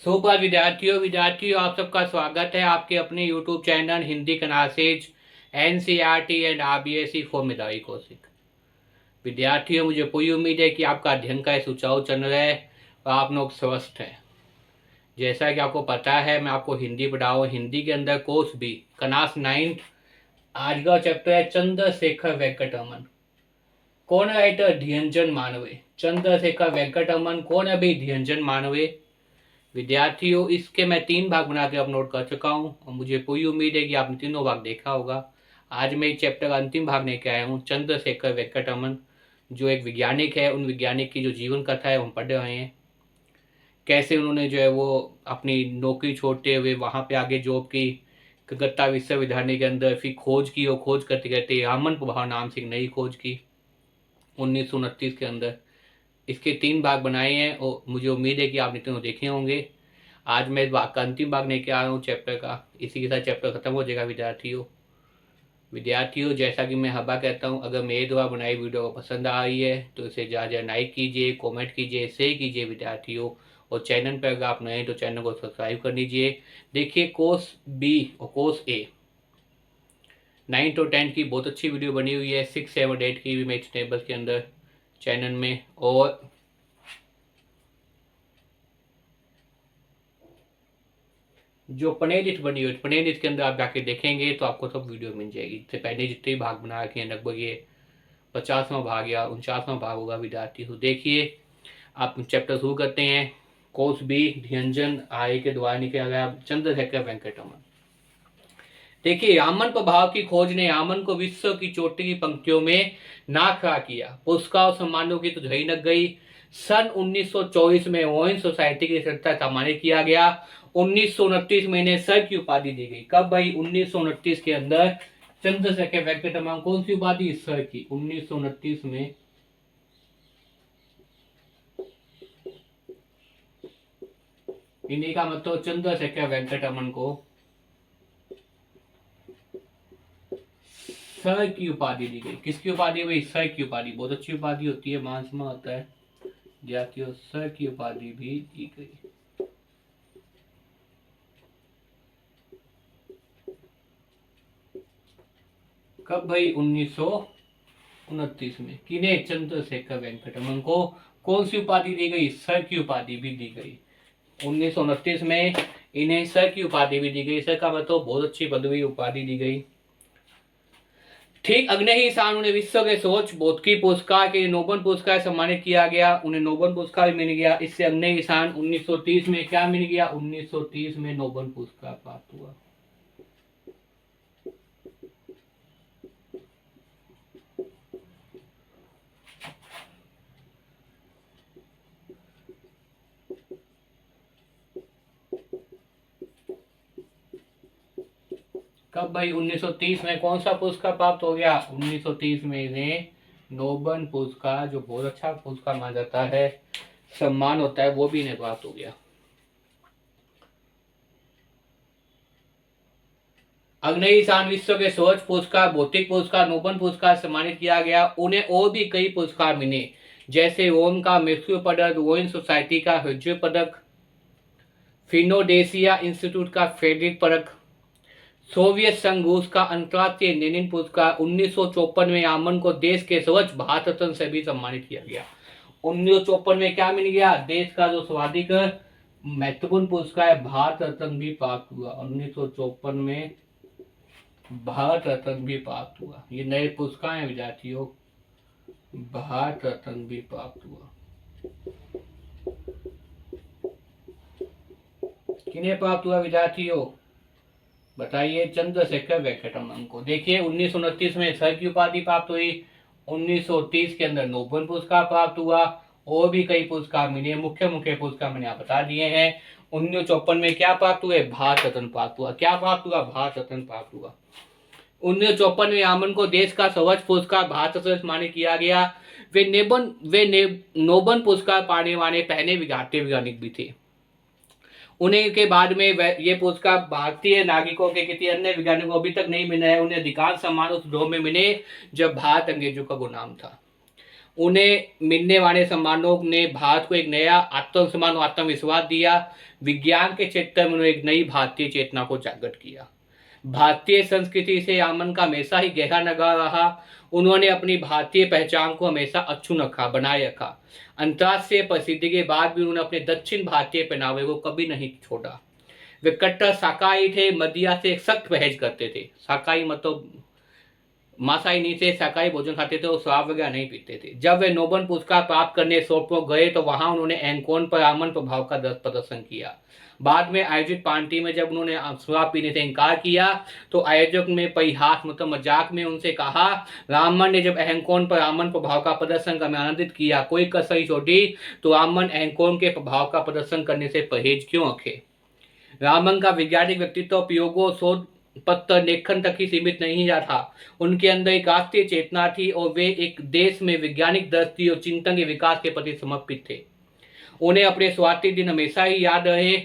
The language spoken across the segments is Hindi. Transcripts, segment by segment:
सुपर विद्यार्थियों आप सबका स्वागत है आपके अपने YouTube channel Hindi classes NCERT and RBSE for मेधावी कौशिक। विद्यार्थियों, मुझे पूरी उम्मीद है कि आपका अध्ययन का सुचारू चल रहा है और आप लोग स्वस्थ हैं। जैसा कि आपको पता है, मैं आपको हिंदी पढ़ा हूँ। हिंदी के अंदर कोर्स बी क्लास 9 आज का चैप्टर है चंद्रशेखर वेंकटरमन। कौन राइटर? धियंजन मानवे। चंद्रशेखर वेंकटरमन कौन है भाई? धियंजन मानवे। विद्यार्थियों, इसके मैं 3 भाग बना के अपलोड कर चुका हूँ और मुझे पूरी उम्मीद है कि आपने तीनों भाग देखा होगा। आज मैं इस चैप्टर का अंतिम भाग लेके आया हूँ। चंद्रशेखर वेंकटरमन जो एक वैज्ञानिक है, उन वैज्ञानिक की जो जीवन कथा है हम पढ़ रहे हैं। कैसे उन्होंने जो है वो अपनी नौकरी छोड़ते हुए वहाँ पे आगे जॉब की, कलकत्ता विश्वविद्यालय के अंदर, फिर खोज की और खोज करते करते रामन प्रभाव नाम से एक नई खोज की 1929 के अंदर। इसके 3 भाग बनाए हैं और मुझे उम्मीद है कि आपने तीनों देखे होंगे। आज मैं इस भाग का अंतिम भाग लेके आ रहा हूँ चैप्टर का। इसी के साथ चैप्टर खत्म हो जाएगा। विद्यार्थियों, जैसा कि मैं हवा कहता हूँ, अगर मेरे द्वारा बनाई वीडियो को पसंद आ रही है तो इसे ज़्यादा लाइक कीजिए, कमेंट कीजिए, शेयर कीजिए विद्यार्थियों। और चैनल पर अगर आप नए हैं तो चैनल को सब्सक्राइब कर लीजिए। देखिए, कोर्स बी और कोर्स ए 9 और 10 की बहुत अच्छी वीडियो बनी हुई है। 6, 7, 8 की भी मैं इस टेबल के अंदर चैनल में, और जो प्लेलिस्ट बनी हुई है प्लेलिस्ट के अंदर आप जाके देखेंगे तो आपको सब वीडियो मिल जाएगी। इससे पहले जितने भाग बना रखे हैं, लगभग ये 50वां भाग या 49वां भाग होगा विद्यार्थी। तो देखिए, आप चैप्टर शुरू करते हैं। कोर्स बी धियंजन आय के द्वारा निकला गया चंद्रशेखर वेंकटरमन। देखिए, रामन प्रभाव की खोज ने रामन को विश्व की चोटी की पंक्तियों में ना खड़ा किया। पुरस्कार और सम्मानों की तो झड़ी लग गई। सन 1924 में वोइन सोसाइटी की संस्था सम्मानित किया गया। 1929 में इन्हें सर की उपाधि दी गई। कब भाई? 1929 के अंदर चंद्रशेखर वेंकटरमन कौन सी उपाधि? सर की। 1929 में इन्हीं का मतलब चंद्रशेखर वेंकटरमन को सर की उपाधि दी गई। किसकी उपाधि भाई? सर की उपाधि। बहुत अच्छी उपाधि होती है, मान सम्मान होता है। विद्यार्थियों, सर की उपाधि भी दी गई। कब भाई? 1929 में। किन्हें? चंद्रशेखर वेंकटरमन को कौन सी उपाधि दी गई? सर की उपाधि भी दी गई। 1929 में इन्हें सर की उपाधि भी दी गई। सर का मतलब बहुत अच्छी पदवी उपाधि दी गई। ठीक अगले ही साल उन्हें विश्व के सर्वोच्च भौतिकी पुरस्कार के नोबेल पुरस्कार सम्मानित किया गया। उन्हें नोबेल पुरस्कार मिल गया। इससे अगले ही साल 1930 में क्या मिल गया? 1930 में नोबेल पुरस्कार प्राप्त हुआ। कब भाई? 1930 में कौन सा पुरस्कार प्राप्त हो गया? 1930 में इन्हें नोबेल पुरस्कार, जो बहुत अच्छा पुरस्कार माना जाता है, सम्मान होता है, वो भी इन्हें प्राप्त हो गया। अगले ही साल विश्व के सर्वोच्च पुरस्कार, भौतिक पुरस्कार, नोबेल पुरस्कार सम्मानित किया गया। उन्हें और भी कई पुरस्कार मिले, जैसे रोम का मैक्सियो पदक, वोइन सोसाइटी का हर्जे पदक, फिनोडेसिया इंस्टीट्यूट का फेडरिक पदक, सोवियत संघ रूस का अंतर्राष्ट्रीय लेनिन पुरस्कार। 1954 में आमन को देश के सर्वोच्च भारत रत्न से भी सम्मानित किया गया। 1954 में क्या मिल गया? देश का जो सर्वाधिक महत्वपूर्ण पुरस्कार है, भारत रत्न भी प्राप्त हुआ। 1954 में भारत रत्न भी प्राप्त हुआ। ये नए पुरस्कार हैं विद्यार्थियों, भारत रत्न भी प्राप्त हुआ। किन्हें प्राप्त हुआ विद्यार्थियों? बताइए। चंद्रशेखर वेंकटरमन को। देखिए, 1929 में सर की उपाधि प्राप्त हुई। 1930 के अंदर नोबेल पुरस्कार प्राप्त हुआ। और भी कई पुरस्कार मिले। मुख्य मुख्य पुरस्कार मैंने यहाँ बता दिए हैं। 1954 में क्या प्राप्त हुए? भारत रत्न प्राप्त हुआ। क्या प्राप्त हुआ? भारत रत्न प्राप्त हुआ। 1954 में आमन को देश का सर्वोच्च पुरस्कार भारत रत्न से सम्मानित किया गया। वे नोबेल पुरस्कार पाने वाले पहले भारतीय वैज्ञानिक भी थे। उन्हें के बाद में ये पुरस्कार भारतीय नागरिकों के किसी अन्य वैज्ञानिक को अभी तक नहीं मिला है। उन्हें अधिकांश सम्मान उस दौर में मिले जब भारत अंग्रेजों का गुलाम था। उन्हें मिलने वाले सम्मानों ने भारत को एक नया आत्मसम्मान और आत्मविश्वास दिया। विज्ञान के क्षेत्र में उन्होंने एक नई भारतीय चेतना को जागृत किया। भारतीय संस्कृति से आमन का हमेशा ही गहरा लगाव रहा। उन्होंने अपनी भारतीय पहचान को हमेशा अक्षुण्ण रखा, बनाए रखा। अंतर्राष्ट्रीय प्रसिद्धि के बाद भी उन्होंने अपने दक्षिण भारतीय पहनावे को कभी नहीं छोड़ा। वे कट्टर शाकाहारी थे, मदिरा से सख्त परहेज करते थे। शाकाहारी मतलब मांसाहारी नहीं थे, शाकाहारी भोजन खाते थे और शराब वगैरह नहीं पीते थे। जब वे नोबेल पुरस्कार प्राप्त करने सोपोर गए तो वहां उन्होंने एंकोन पर आमन प्रभाव का प्रदर्शन किया। बाद में आयोजित पार्टी में जब उन्होंने शराब पीने से इनकार किया तो आयोजक ने परिहास मतलब मजाक में उनसे कहा, रामन ने जब एंकोन पर आमन प्रभाव का प्रदर्शन करने में आनंदित किया, कोई कसर छोड़ी तो रामन एंकोन के प्रभाव का प्रदर्शन करने से परहेज क्यों रखे। रामन का वैज्ञानिक व्यक्तित्व प्रयोगों शोध पत्र लेखन तक ही सीमित नहीं था। उनके अंदर एक राष्ट्रीय चेतना थी और वे एक देश में वैज्ञानिक दृष्टि और चिंतन के विकास के प्रति समर्पित थे। उन्हें अपने स्वाति दिन हमेशा ही याद रहे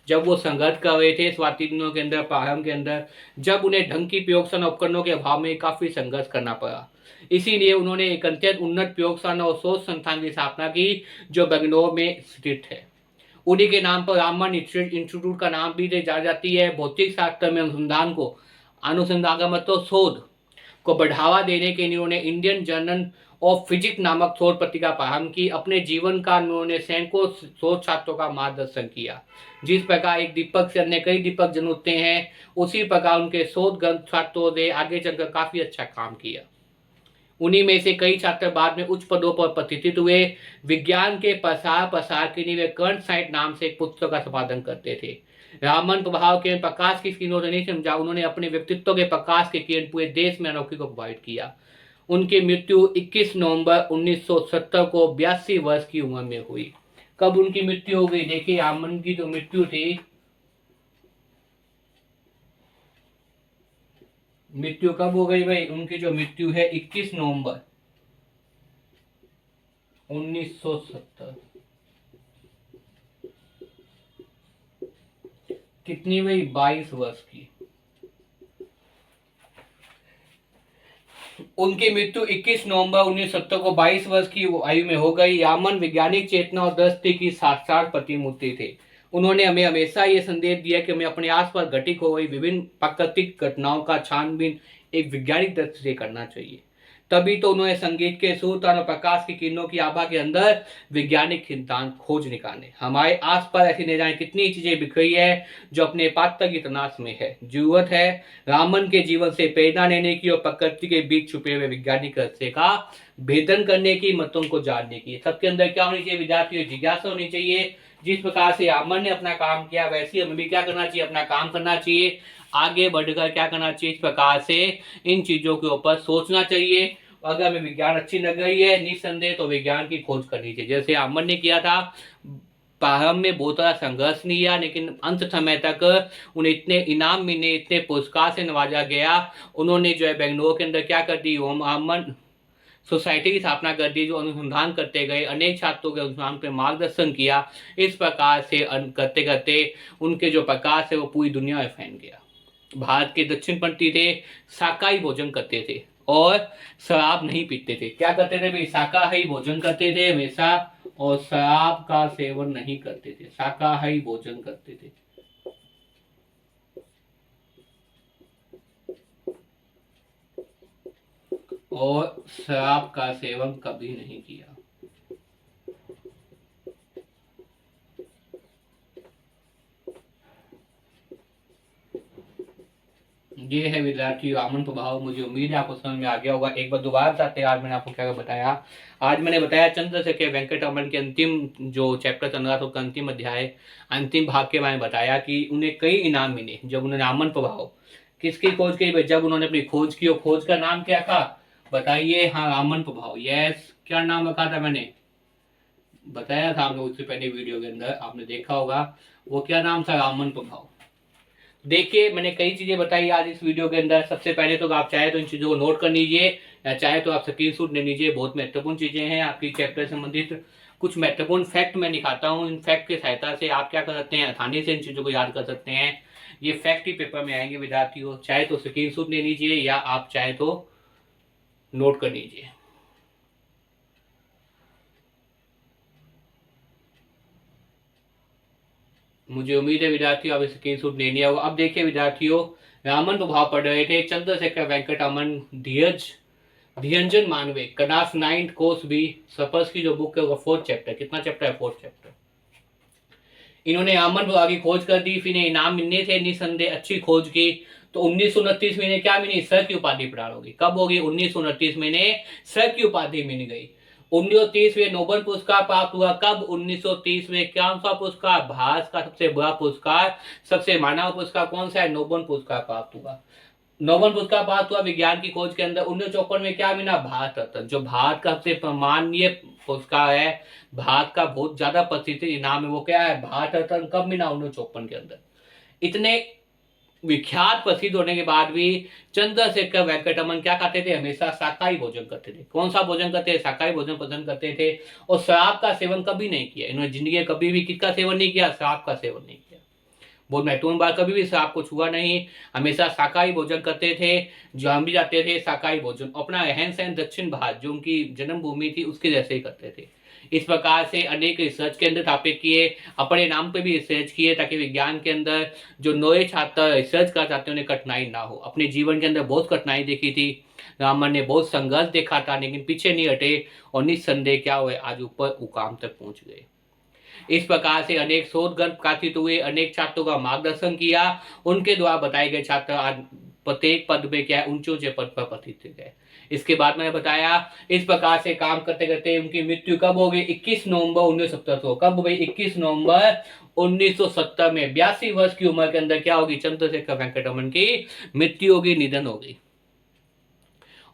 जब वो संघर्ष कर रहे थे स्वाति दिनों के अंदर, प्रारंभ के अंदर, जब उन्हें ढंग की प्रयोगशाला उपकरणों के अभाव में काफी संघर्ष करना पड़ा। इसीलिए उन्होंने एक अत्यंत उन्नत प्रयोगशाला और शोध संस्थान की स्थापना की जो बेंगलोर में स्थित है। उन्हीं के नाम पर रामन इंस्टीट्यूट का नाम भी जानी जाती है। भौतिक शास्त्र में अनुसंधान का मतलब शोध को बढ़ावा देने के लिए उन्होंने इंडियन जर्नल ऑफ फिजिक्स नामक शोध पत्रिका प्रारंभ की। अपने जीवन का उन्होंने सैकड़ों शोध छात्रों का मार्गदर्शन किया। जिस प्रकार एक दीपक से अन्य कई दीपक जलते हैं, उसी प्रकार उनके शोध ग्रंथ छात्रों ने आगे चलकर काफी अच्छा काम किया। उन्हीं में से कई छात्र बाद में उच्च पदों पर प्रतिष्ठित हुए। विज्ञान के प्रसार के लिए वे करंट साइंस नाम से एक पुस्तक का संपादन करते थे। रामन प्रभाव के प्रकाश की किरणों से नहीं समझा, उन्होंने अपने व्यक्तित्व के प्रकाश के किरण पूरे देश में अनोखी को प्रोवाइड किया। उनकी मृत्यु 21 नवंबर 1970 को 82 वर्ष की उम्र में हुई। कब उनकी मृत्यु हो गई? देखिए, रामन की जो मृत्यु थी, मृत्यु कब हो गई भाई? उनकी जो मृत्यु है 21 नवंबर 1970। कितनी भाई? 22 वर्ष की। उनकी मृत्यु 21 नवंबर 1970 को 22 वर्ष की आयु में हो गई। रामन वैज्ञानिक चेतना और दृष्टि की साक्षात प्रतिमूर्ति थे। उन्होंने हमें हमेशा ये संदेश दिया कि हमें अपने आसपास घटित हो गई विभिन्न प्राकृतिक घटनाओं का छानबीन एक वैज्ञानिक दृष्टि से करना चाहिए। तभी तो उन्होंने संगीत के सुर, तान और प्रकाश की किरणों की आभा के अंदर वैज्ञानिक सिद्धांत खोज निकाले। हमारे आसपास ऐसी न जाने कितनी चीजें बिखरी है जो अपने पात्र की तलाश में है। जरूरत है रामन के जीवन से प्रेरणा लेने की और प्रकृति के बीच छुपे हुए वैज्ञानिक रहस्य का भेदन करने की, मतों को जानने की। सबके अंदर क्या होनी चाहिए? विद्यार्थियों जिज्ञासा होनी चाहिए। जिस प्रकार से रामन ने अपना काम किया वैसे हमें भी क्या करना चाहिए? अपना काम करना चाहिए। आगे बढ़कर क्या करना चाहिए? इस प्रकार से इन चीजों के ऊपर सोचना चाहिए। अगर हमें विज्ञान अच्छी लग रही है निस्संदेह तो विज्ञान की खोज करनी चाहिए, जैसे रामन ने किया था। प्रारंभ में बहुत सारा संघर्ष लिया लेकिन अंत समय तक उन्हें इतने इनाम मिले, इतने पुरस्कार से नवाजा गया। उन्होंने जो है बेंगलोर के अंदर क्या कर दी? रामन सोसाइटी की स्थापना कर दी जो अनुसंधान करते गए, अनेक छात्रों के अनुसंधान पर मार्गदर्शन किया। इस प्रकार से करते करते उनके जो प्रकाश है वो पूरी दुनिया में फैल गया। भारत के दक्षिणपंथी थे, शाकाहारी भोजन करते थे और शराब नहीं पीते थे। क्या करते थे भाई? शाकाहारी भोजन करते थे हमेशा और शराब का सेवन नहीं करते थे। शाकाहारी भोजन करते थे। और शराब का सेवन कभी नहीं किया। ये है विद्यार्थी रामन प्रभाव। मुझे उम्मीद है आपको समझ में आ गया होगा। एक बार दोबारा बताते हैं आज मैंने आपको क्या बताया। आज मैंने बताया चंद्रशेखर वेंकटरमन के अंतिम जो चैप्टर चल रहा था उसका अंतिम अध्याय, अंतिम भाग के बारे में बताया कि उन्हें कई इनाम मिले जब उन्होंने रामन प्रभाव किसकी खोज की? जब उन्होंने अपनी खोज की और खोज का नाम क्या था बताइए? हाँ, रामन प्रभाव। यस, क्या नाम रखा था? मैंने बताया था आप लोग उससे पहले वीडियो के अंदर, आपने देखा होगा। वो क्या नाम था? रामन प्रभाव। देखिए, मैंने कई चीजें बताई आज इस वीडियो के अंदर। सबसे पहले तो आप चाहे तो इन चीजों को नोट कर लीजिए या चाहे तो आप स्क्रीनशॉट ले लीजिए। बहुत महत्वपूर्ण चीजें हैं आपकी चैप्टर से संबंधित। कुछ महत्वपूर्ण फैक्ट मैं दिखाता हूँ। इन फैक्ट की सहायता से आप क्या कर सकते हैं? आसानी से इन चीजों को याद कर सकते हैं। ये फैक्ट ही पेपर में आएंगे विद्यार्थियों। चाहे तो स्क्रीनशॉट ले लीजिए या आप चाहे तो नोट कर लीजिए। मुझे उम्मीद है विद्यार्थियों आप स्क्रीनशॉट ले लिया होगा। अब देखिए विद्यार्थियों, रामन प्रभाव पढ़ रहे थे, चंद्रशेखर वेंकटरमन, धियंजन मानवे, क्लास 9 कोर्स बी, सपर्स की जो बुक है वो 4th चैप्टर, कितना चैप्टर है 4th चैप्टर। इन्होंने आमन प्रभाव की खोज कर दी, फिर इनाम मिलने थे निसंदेह, अच्छी खोज की। तो 1929 में इन्हें क्या मिली, सर की उपाधि प्रदान होगी। कब होगी, 1929 में इन्हें सर की उपाधि मिल गई। 1930 में नोबेल पुरस्कार प्राप्त हुआ। कब, 1930 में। कौन सा पुरस्कार, भारत का सबसे बड़ा पुरस्कार, सबसे मानव पुरस्कार कौन सा है, नोबेल पुरस्कार प्राप्त हुआ। नोबेल पुरस्कार प्राप्त हुआ विज्ञान की खोज के अंदर। 1954 में क्या मिला, भारत रत्न, जो भारत का सबसे सम्माननीय पुरस्कार है, भारत का बहुत ज्यादा प्रसिद्ध इनाम है, वो क्या है, भारत रत्न। कब मिला, 1954 के अंदर। इतने विख्यात प्रसिद्ध होने के बाद भी चंद्रशेखर वेंकटरमन क्या करते थे, हमेशा शाकाहारी भोजन करते थे। कौन सा भोजन करते थे, शाकाहारी भोजन पसंद करते थे। और शराब का सेवन कभी नहीं किया इन्होंने, जिंदगी में कभी भी किसका सेवन नहीं किया, शराब का सेवन नहीं किया। बहुत महत्वपूर्ण बात, कभी भी शराब को छुआ नहीं, हमेशा शाकाहारी भोजन करते थे। जो हम भी जाते थे शाकाहारी भोजन, अपना रहन सहन दक्षिण भारत जो उनकी जन्मभूमि थी उसके जैसे ही करते थे। इस प्रकार से अनेक रिसर्च के अंदर स्थापित किए, अपने नाम पे भी रिसर्च किए, ताकि विज्ञान के अंदर जो नए छात्र रिसर्च करना चाहते हैं उन्हें कठिनाई ना हो। अपने जीवन के अंदर बहुत कठिनाई देखी थी, रामन ने बहुत संघर्ष देखा था, लेकिन पीछे नहीं हटे और निस्संदेह क्या हुए, आज ऊपर मुकाम तक पहुंच गए। इस प्रकार से अनेक शोधगण प्रकाशित हुए, अनेक छात्रों का मार्गदर्शन किया, उनके द्वारा बताए गए छात्र आज प्रत्येक पद पे क्या है, ऊंचे ऊंचे पद पर प्रतिष्ठित है। इसके बाद मैंने बताया, इस प्रकार से काम करते करते उनकी मृत्यु कब हो गई, 21 नवंबर 1970 को। कब भाई, 21 नवंबर 1970 में 82 वर्ष की उम्र के अंदर क्या होगी, चंद्रशेखर वेंकटरमन की मृत्यु होगी, निधन हो गई।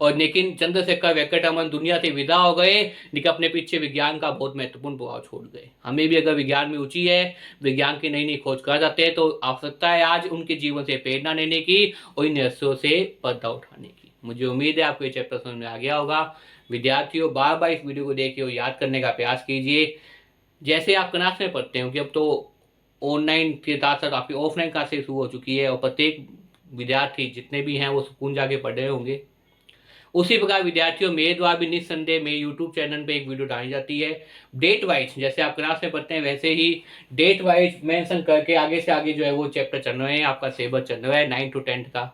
और लेकिन चंद्रशेखर वेंकटरमन दुनिया से विदा हो गए, लेकिन अपने पीछे विज्ञान का बहुत महत्वपूर्ण प्रभाव छोड़ गए। हमें भी अगर विज्ञान में रुचि है, विज्ञान की नई नई खोज कर जाते हैं, तो आवश्यकता है आज उनके जीवन से प्रेरणा लेने की और इन रहस्यों से पर्दा उठाने की। मुझे उम्मीद है आपको ये चैप्टर समझ में आ गया होगा। विद्यार्थियों बार बार इस वीडियो को देखिए और याद करने का प्रयास कीजिए। जैसे आप क्लास में पढ़ते हो कि अब तो ऑनलाइन के साथ साथ आपकी ऑफलाइन क्लासेस शुरू हो चुकी है, और प्रत्येक विद्यार्थी जितने भी हैं वो सुकून जाके पढ़ रहे होंगे। उसी प्रकार विद्यार्थियों मेरे द्वारा भी निस्संदेह मेरे यूट्यूब चैनल पे एक वीडियो डाली जाती है डेट वाइज, जैसे आप क्लास में पढ़ते हैं वैसे ही डेट वाइज मेंशन करके आगे से आगे जो है वो चैप्टर चल रहे हैं, आपका सिलेबस चल रहा है 9 to 10 का।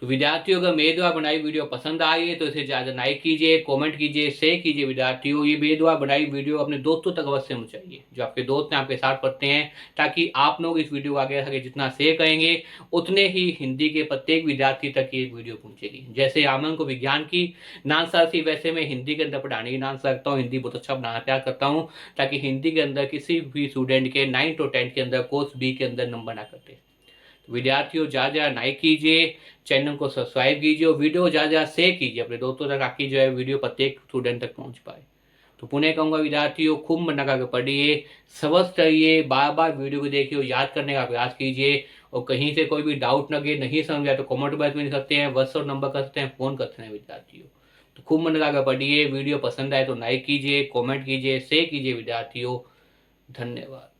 तो विद्यार्थियों अगर मेरे द्वारा बनाई वीडियो पसंद आई है तो इसे ज़्यादा लाइक कीजिए, कमेंट कीजिए, शेयर कीजिए। विद्यार्थियों ये मेरे द्वारा बनाई वीडियो अपने दोस्तों तक अवश्य पहुंचाइए, जो आपके दोस्त हैं आपके साथ पढ़ते हैं, ताकि आप लोग इस वीडियो को आगे आगे जितना शेयर करेंगे उतने ही हिंदी के प्रत्येक विद्यार्थी तक ये वीडियो पहुंचेगी। जैसे आमन को विज्ञान की नानसार थी, वैसे मैं हिंदी के अंदर पढ़ाने की नानसार रखता हूँ, हिंदी बहुत अच्छा बनाना प्यार करता हूँ, ताकि हिंदी के अंदर किसी भी स्टूडेंट के 9 to 10 के अंदर कोर्स बी के अंदर नंबर ना करते। विद्यार्थियों ज़्यादा ज़्यादा लाइक कीजिए, चैनल को सब्सक्राइब कीजिए और वीडियो ज़्यादा ज़्यादा शेयर कीजिए अपने दोस्तों तक, ताकि जो है वीडियो प्रत्येक स्टूडेंट तक पहुंच पाए। तो पुनः कहूँगा विद्यार्थियों खूब मन लगा कर पढ़िए, समझ रहिए, बार बार वीडियो को देखिए और याद करने का प्रयास कीजिए। और कहीं से कोई भी डाउट लगे, नहीं समझ आए तो कमेंट बॉक्स में लिख सकते हैं, व्हाट्सएप नंबर कर सकते हैं, फ़ोन कर सकते हैं विद्यार्थियों। तो खूब मन लगा कर पढ़िए, वीडियो पसंद आए तो लाइक कीजिए, कॉमेंट कीजिए, शेयर कीजिए विद्यार्थियों। धन्यवाद।